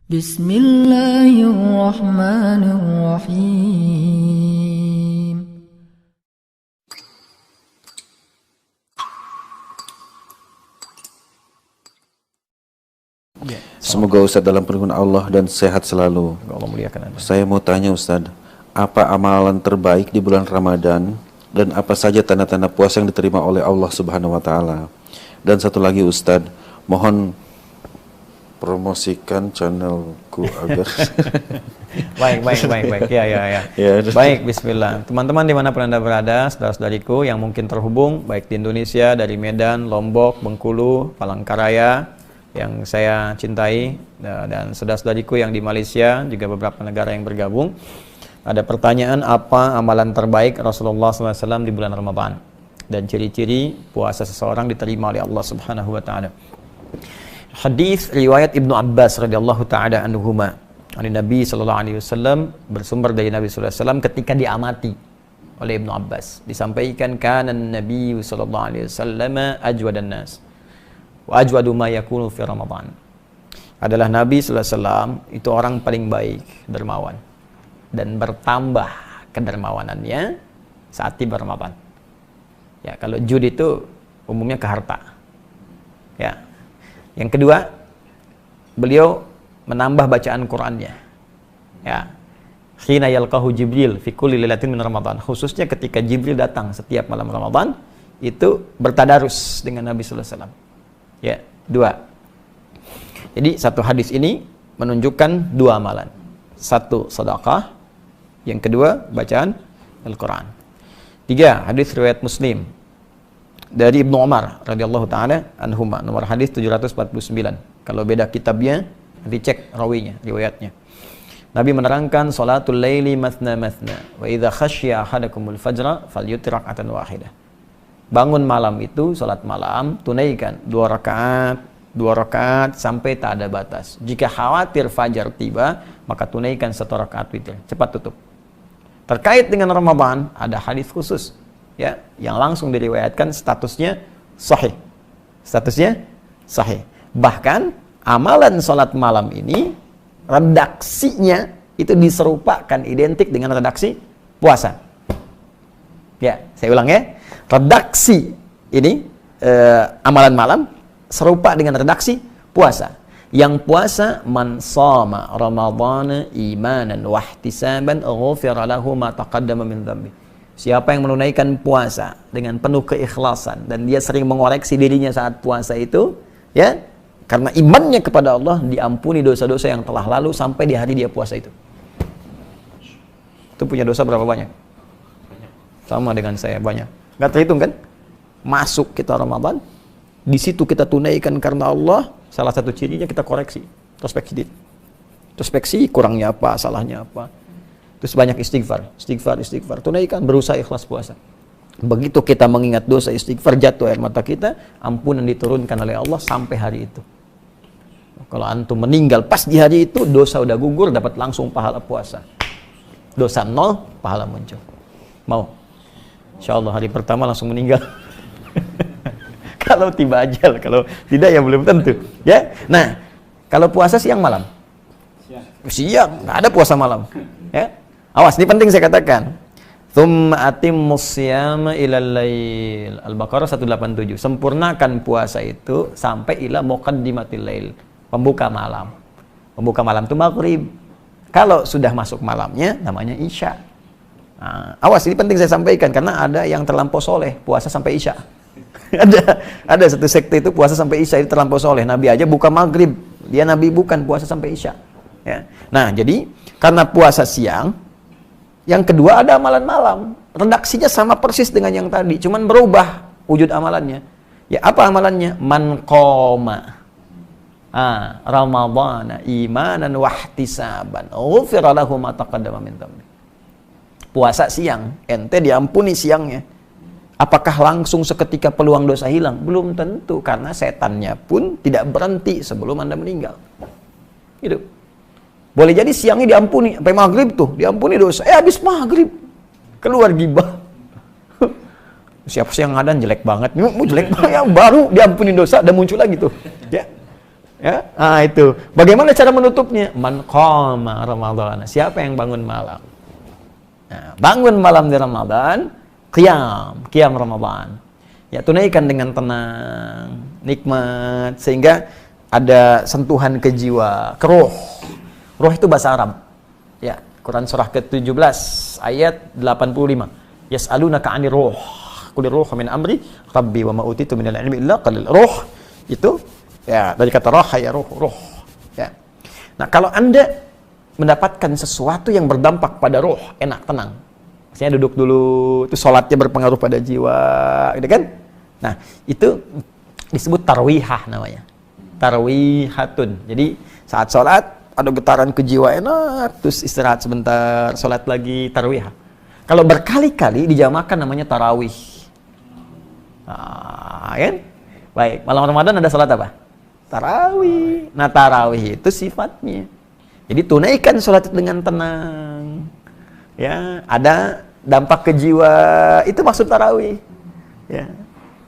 Bismillahirrahmanirrahim. Semoga Ustadz dalam perlindungan Allah dan sehat selalu. Allah muliakan Anda. Saya mau tanya Ustadz, apa amalan terbaik di bulan Ramadan dan apa saja tanda-tanda puasa yang diterima oleh Allah Subhanahu wa taala? Dan satu lagi Ustadz, mohon promosikan channelku agar Baik. Ya. Baik, bismillah. Teman-teman dimanapun Anda berada, saudara-saudariku yang mungkin terhubung, baik di Indonesia, dari Medan, Lombok, Bengkulu, Palangkaraya, yang saya cintai, dan saudara-saudariku yang di Malaysia, juga beberapa negara yang bergabung. Ada pertanyaan, apa amalan terbaik Rasulullah SAW di bulan Ramadan? Dan ciri-ciri puasa seseorang diterima oleh Allah Subhanahu wa taala. Hadis riwayat Ibnu Abbas radhiyallahu taala anhuma, dari Nabi sallallahu alaihi wasallam, bersumber dari Nabi sallallahu alaihi wasallam ketika diamati oleh Ibnu Abbas, disampaikan kana Nabi sallallahu alaihi wasallam ajwadan nas wa ajwadu ma yakunu fi Ramadan. Adalah Nabi sallallahu alaihi wasallam itu orang paling baik, dermawan, dan bertambah kedermawanannya saat tiba Ramadan. Ya, kalau jud itu umumnya ke harta. Ya. Yang kedua, beliau menambah bacaan Qur'annya. Ya. Khina yalqahu Jibril fi kulli lailatin min Ramadan. Khususnya ketika Jibril datang setiap malam Ramadan, itu bertadarus dengan Nabi sallallahu alaihi wasallam. Ya, dua. Jadi satu hadis ini menunjukkan dua amalan. Satu, sedekah. Yang kedua, bacaan Al-Qur'an. Tiga, hadis riwayat Muslim dari Ibnu Umar radhiyallahu taala anhuma, nomor hadis 749. Kalau beda kitabnya, dicek rawinya, riwayatnya. Nabi menerangkan salatul laili mathna mathna wa idza khasya ahadakumul fajra falyutir rak'atan wahidah. Bangun malam itu, salat malam, tunaikan 2 rakaat sampai tak ada batas. Jika khawatir fajar tiba, maka tunaikan 1 rakaat witir. Cepat tutup. Terkait dengan Ramadan, ada hadis khusus, ya, yang langsung diriwayatkan statusnya sahih. Bahkan amalan salat malam ini redaksinya itu diserupakan identik dengan redaksi puasa. Ya, saya ulang ya. Redaksi ini amalan malam serupa dengan redaksi puasa. Yang puasa, man shama ramadhana imanan wa ihtisaban ghufira lahu ma taqaddama min dhanbi. Siapa yang menunaikan puasa dengan penuh keikhlasan dan dia sering mengoreksi dirinya saat puasa itu, ya, karena imannya kepada Allah, diampuni dosa-dosa yang telah lalu sampai di hari dia puasa itu. Itu punya dosa berapa banyak? Sama dengan saya, banyak. Nggak terhitung kan? Masuk kita Ramadan, di situ kita tunaikan karena Allah. Salah satu cirinya kita koreksi, introspeksi kurangnya apa, salahnya apa. Terus banyak istighfar, tunaikan, berusaha ikhlas puasa. Begitu kita mengingat dosa, istighfar, jatuh air mata kita, ampunan diturunkan oleh Allah sampai hari itu. Kalau antum meninggal pas di hari itu, dosa udah gugur, dapat langsung pahala puasa. Dosa 0, pahala muncul. Mau? Insyaallah hari pertama langsung meninggal. Kalau tiba ajal, kalau tidak ya belum tentu. Ya, nah, kalau puasa siang malam, siang, nggak ada puasa malam. Ya, awas, ini penting saya katakan. Tsumma atimmus siyama ilal lail. Al-Baqarah 187. Sempurnakan puasa itu sampai ila muqaddimatil lail, pembuka malam. Pembuka malam itu maghrib. Kalau sudah masuk malamnya, namanya isya. Nah, awas, ini penting saya sampaikan karena ada yang terlampau soleh puasa sampai isya. ada satu sekte itu puasa sampai isya, itu terlampau soleh. Nabi aja buka maghrib, dia Nabi bukan puasa sampai isya. Ya. Nah, jadi karena puasa siang, yang kedua ada amalan malam. Redaksinya sama persis dengan yang tadi, cuman berubah wujud amalannya. Ya, apa amalannya? Man qoma Ramadhana imanan wa ihtisaban ghufira lahu ma taqaddama min dhanbi. Puasa siang, ente diampuni siangnya. Apakah langsung seketika peluang dosa hilang? Belum tentu, karena setannya pun tidak berhenti sebelum Anda meninggal. Gitu. Boleh jadi siangnya diampuni, sampai maghrib tuh, diampuni dosa. Habis maghrib, keluar gibah. Siapa sih yang ngadan jelek banget? Jelek banget, ya, baru diampuni dosa, dan muncul lagi tuh. Ya. Ya, itu. Bagaimana cara menutupnya? Man qama Ramadan. Siapa yang bangun malam? Nah, bangun malam di Ramadan, qiyam Ramadan. Ya, tunaikan dengan tenang, nikmat, sehingga ada sentuhan ke jiwa, ke roh. Roh itu bahasa Arab. Ya, Quran surah ke-17 ayat 85. Yas'alunaka 'anir ruh. Qul ruh min amri rabbi wa ma utitu minal ilmi illa qalil. Ruh itu ya dari kata roh ya roh. Ya. Nah, kalau Anda mendapatkan sesuatu yang berdampak pada roh, enak, tenang. Maksudnya duduk dulu, itu sholatnya berpengaruh pada jiwa, gitu kan? Nah, itu disebut tarwihah namanya. Tarwihatun. Jadi saat sholat ada getaran ke jiwa enak, terus istirahat sebentar, sholat lagi, tarwihah. Kalau berkali-kali dijamakan namanya tarawih. Nah, kan? Baik, malam Ramadan ada sholat apa? Tarawih. Nah, tarawih itu sifatnya. Jadi tunaikan sholat dengan tenang. Ya, ada dampak ke jiwa, itu maksud tarawih. Ya.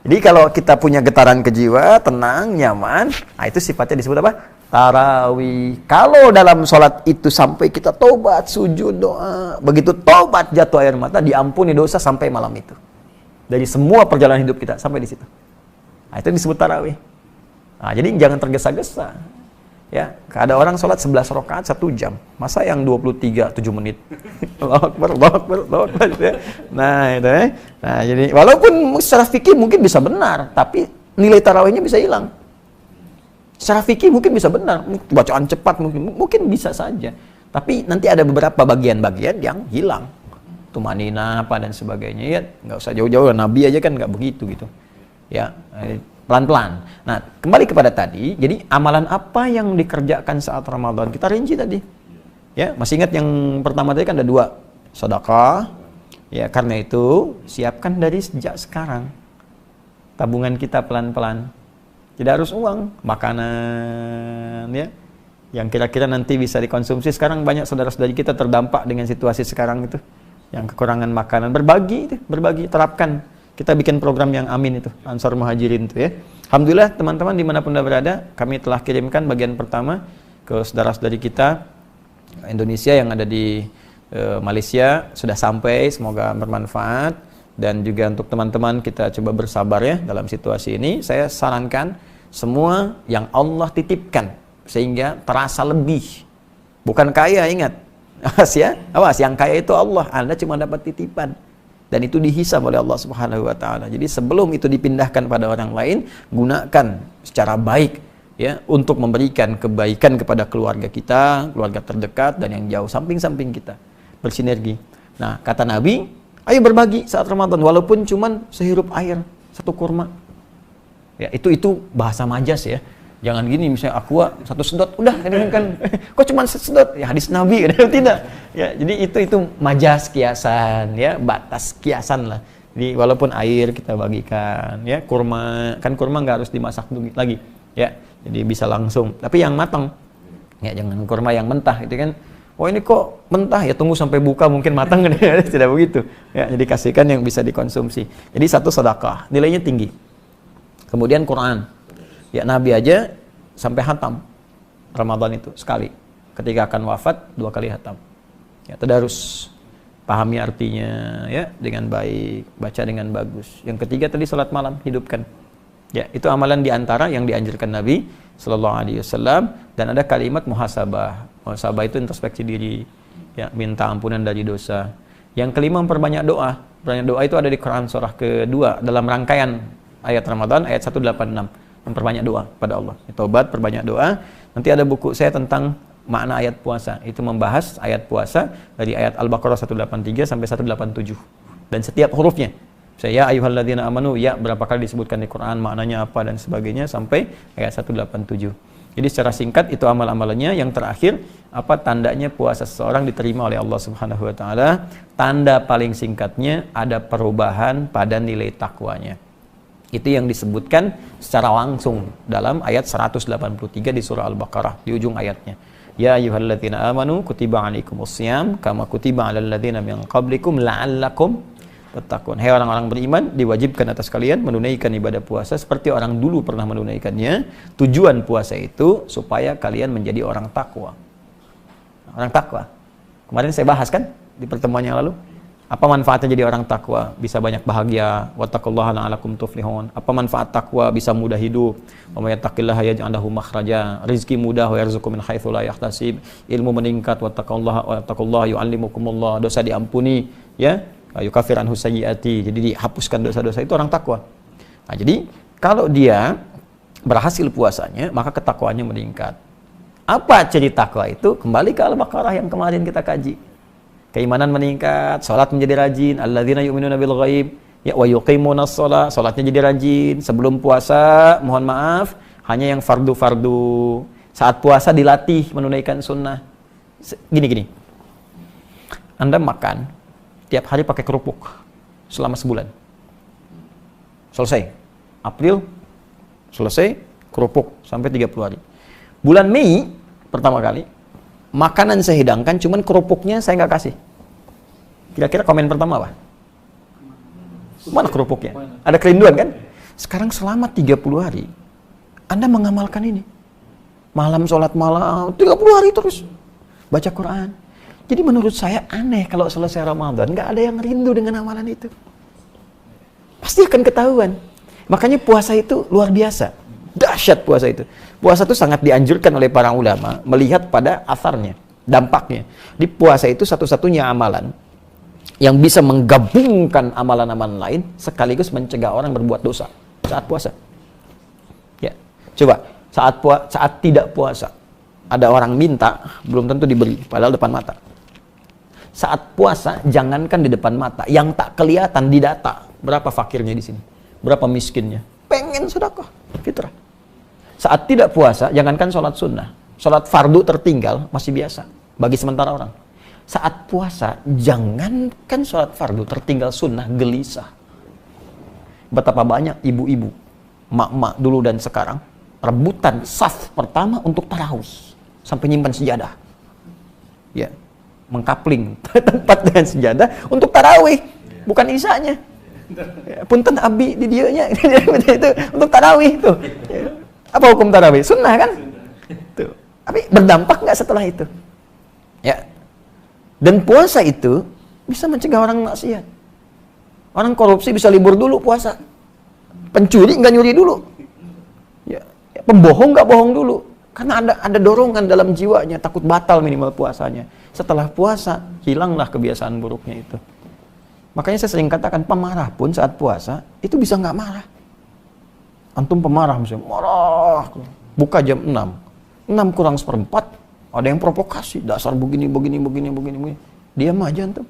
Jadi kalau kita punya getaran ke jiwa, tenang, nyaman, nah itu sifatnya disebut apa? Tarawih. Kalau dalam sholat itu sampai kita tobat, sujud, doa, begitu tobat jatuh air mata, diampuni dosa sampai malam itu. Dari semua perjalanan hidup kita sampai di situ. Nah, itu disebut tarawih. Nah, jadi jangan tergesa-gesa. Ya, ada orang sholat 11 rakaat 1 jam. Masa yang 23 7 menit? Allahu Akbar. Ya. Nah, itu ya. Nah, jadi walaupun secara fikih mungkin bisa benar, tapi nilai tarawihnya bisa hilang. Secara fikih mungkin bisa benar, bacaan cepat mungkin bisa saja. Tapi nanti ada beberapa bagian-bagian yang hilang. Tumanina apa dan sebagainya. Ya, nggak usah jauh-jauh, Nabi aja kan nggak begitu gitu. Ya, pelan-pelan. Nah, kembali kepada tadi, jadi amalan apa yang dikerjakan saat Ramadan? Kita rinci tadi. Ya, masih ingat yang pertama tadi kan ada 2, sedekah. Ya, karena itu siapkan dari sejak sekarang. Tabungan kita pelan-pelan. Tidak harus uang, makanan ya. Yang kira-kira nanti bisa dikonsumsi. Sekarang banyak saudara-saudari kita terdampak dengan situasi sekarang itu. Yang kekurangan makanan, berbagi, terapkan. Kita bikin program yang amin itu, Ansar Muhajirin itu ya. Alhamdulillah teman-teman dimanapun Anda berada, kami telah kirimkan bagian pertama ke saudara-saudari kita Indonesia yang ada di Malaysia, sudah sampai, semoga bermanfaat. Dan juga untuk teman-teman kita coba bersabar ya dalam situasi ini. Saya sarankan semua yang Allah titipkan sehingga terasa lebih. Bukan kaya, ingat. Awas, yang kaya itu Allah, Anda cuma dapat titipan. Dan itu dihisab oleh Allah Subhanahu wa taala. Jadi sebelum itu dipindahkan pada orang lain, gunakan secara baik ya untuk memberikan kebaikan kepada keluarga kita, keluarga terdekat dan yang jauh, samping-samping kita. Bersinergi. Nah, kata Nabi, ayo berbagi saat Ramadan walaupun cuman sehirup air, 1 kurma. Ya, itu bahasa majas ya. Jangan gini misalnya aqua 1 sedot, udah ini kan kok cuma sedot ya, hadis Nabi tidak. Ya, jadi itu majas kiasan ya, batas kiasan lah. Jadi walaupun air kita bagikan ya, kurma nggak harus dimasak lagi ya. Jadi bisa langsung, tapi yang matang. Ya, jangan kurma yang mentah itu kan. Oh, ini kok mentah ya, tunggu sampai buka mungkin matang kan. Tidak begitu. Ya, jadi kasihkan yang bisa dikonsumsi. Jadi 1 sedekah, nilainya tinggi. Kemudian Quran. Ya, Nabi aja sampai hatam Ramadan itu sekali. Ketika akan wafat 2 kali hatam. Ya, tadarus, pahami artinya ya dengan baik, baca dengan bagus. Yang ketiga tadi salat malam, hidupkan. Ya, itu amalan diantara yang dianjurkan Nabi Sallallahu Alaihi Wasallam. Dan ada kalimat muhasabah. Muhasabah itu introspeksi diri, ya, minta ampunan dari dosa. Yang kelima memperbanyak doa. Perbanyak doa itu ada di Quran surah kedua dalam rangkaian ayat Ramadan ayat 186. Memperbanyak doa pada Allah. Taubat, perbanyak doa. Nanti ada buku saya tentang makna ayat puasa. Itu membahas ayat puasa dari ayat Al-Baqarah 183 sampai 187. Dan setiap hurufnya. Saya ayyuhalladzina amanu, ya berapa kali disebutkan di Quran, maknanya apa dan sebagainya sampai ayat 187. Jadi secara singkat itu amal-amalannya. Yang terakhir, apa tandanya puasa seseorang diterima oleh Allah Subhanahu wa taala? Tanda paling singkatnya ada perubahan pada nilai takwanya. Itu yang disebutkan secara langsung dalam ayat 183 di surah Al-Baqarah di ujung ayatnya. Ya ayyuhalladzina amanu kutiba alaikumussyam kama kutiba alal ladzina min qablikum la'allakum tattaqun. Hai orang-orang beriman, diwajibkan atas kalian menunaikan ibadah puasa seperti orang dulu pernah menunaikannya. Tujuan puasa itu supaya kalian menjadi orang takwa. Orang takwa. Kemarin saya bahas kan di pertemuan yang lalu. Apa manfaatnya jadi orang takwa? Bisa banyak bahagia. Wattaqullaha la'alakum tuflihun. Apa manfaat takwa? Bisa mudah hidup. Wa may yattaqillaha yaj'al lahu makhraja. Rizki mudah wa yarzuqhu min haitsu la yahtasib. Ilmu meningkat. Wattaqullaha yu'allimukumullah. Dosa diampuni, ya. Yukaffir anhu sayyiati. Jadi dihapuskan dosa-dosa, itu orang takwa. Nah, jadi kalau dia berhasil puasanya, maka ketakwaannya meningkat. Apa ciri takwa itu? Kembali ke Al-Baqarah yang kemarin kita kaji. Keimanan meningkat, salat menjadi rajin, alladzina yu'minuna bil ghaib, ya wa yuqimunas shalah, salatnya jadi rajin. Sebelum puasa, mohon maaf, hanya yang fardu-fardu. Saat puasa dilatih menunaikan sunnah. Gini. Anda makan tiap hari pakai kerupuk selama sebulan. Selesai. April selesai kerupuk sampai 30 hari. Bulan Mei pertama kali makanan saya hidangkan, cuman kerupuknya saya nggak kasih. Kira-kira komen pertama apa? Mana kerupuknya? Ada kerinduan kan? Sekarang selama 30 hari Anda mengamalkan ini. Malam sholat malam 30 hari terus baca Quran. Jadi menurut saya aneh kalau selesai Ramadan nggak ada yang rindu dengan amalan itu. Pasti akan ketahuan. Makanya puasa itu luar biasa. Dahsyat puasa itu. Puasa itu sangat dianjurkan oleh para ulama melihat pada asarnya, dampaknya. Di puasa itu satu-satunya amalan yang bisa menggabungkan amalan-amalan lain sekaligus mencegah orang berbuat dosa saat puasa. Ya, coba saat tidak puasa ada orang minta belum tentu diberi, padahal depan mata. Saat puasa jangankan di depan mata, yang tak kelihatan di data berapa fakirnya di sini, berapa miskinnya, pengen sedekah, fitrah. Saat tidak puasa, jangankan sholat sunnah, sholat fardu tertinggal masih biasa bagi sementara orang. Saat puasa, jangankan sholat fardu tertinggal sunnah, gelisah. Betapa banyak ibu-ibu, mak-mak dulu dan sekarang, rebutan saf pertama untuk tarawih, sampai nyimpan sejadah. Ya, mengkapling tempat dengan sejadah untuk tarawih, bukan isanya. Ya, punten abi di dieunya itu untuk tarawih itu. Ya. Apa hukum tarawih? Sunnah kan? Tuh. Tapi berdampak nggak setelah itu? Ya. Dan puasa itu bisa mencegah orang maksiat. Orang korupsi bisa libur dulu puasa. Pencuri nggak nyuri dulu. Ya. Pembohong nggak bohong dulu. Karena ada dorongan dalam jiwanya, takut batal minimal puasanya. Setelah puasa, hilanglah kebiasaan buruknya itu. Makanya saya sering katakan, pemarah pun saat puasa, itu bisa nggak marah. Antum pemarah misalnya, marah, buka jam 6 kurang seperempat, ada yang provokasi, dasar begini. Diam aja antum.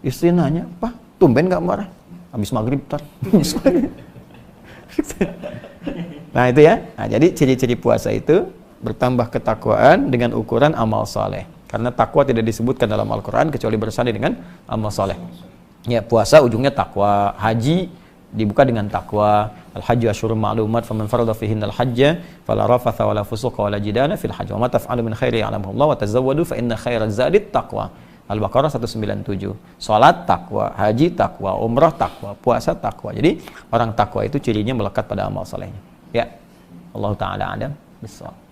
Istri nanya, Pak, tumben gak marah? Habis maghrib tar. Nah itu ya, nah, jadi ciri-ciri puasa itu bertambah ketakwaan dengan ukuran amal saleh. Karena takwa tidak disebutkan dalam Al-Quran kecuali bersanding dengan amal saleh. Ya, puasa ujungnya takwa, haji dibuka dengan takwa. Al-hajju asyhurun ma'lumat faman farada fihinnal hajja fala rafatha wala fusuqa wala jidala fil hajj wa ma taf'alu min khairin ya'lamuhu wa tazawwadu fa inna khairaz zadit taqwa. Al-Baqarah 197. Salat takwa, haji takwa, umrah takwa, puasa takwa. Jadi orang takwa itu cirinya melekat pada amal salehnya. Ya. Allah taala adam. Bissawab.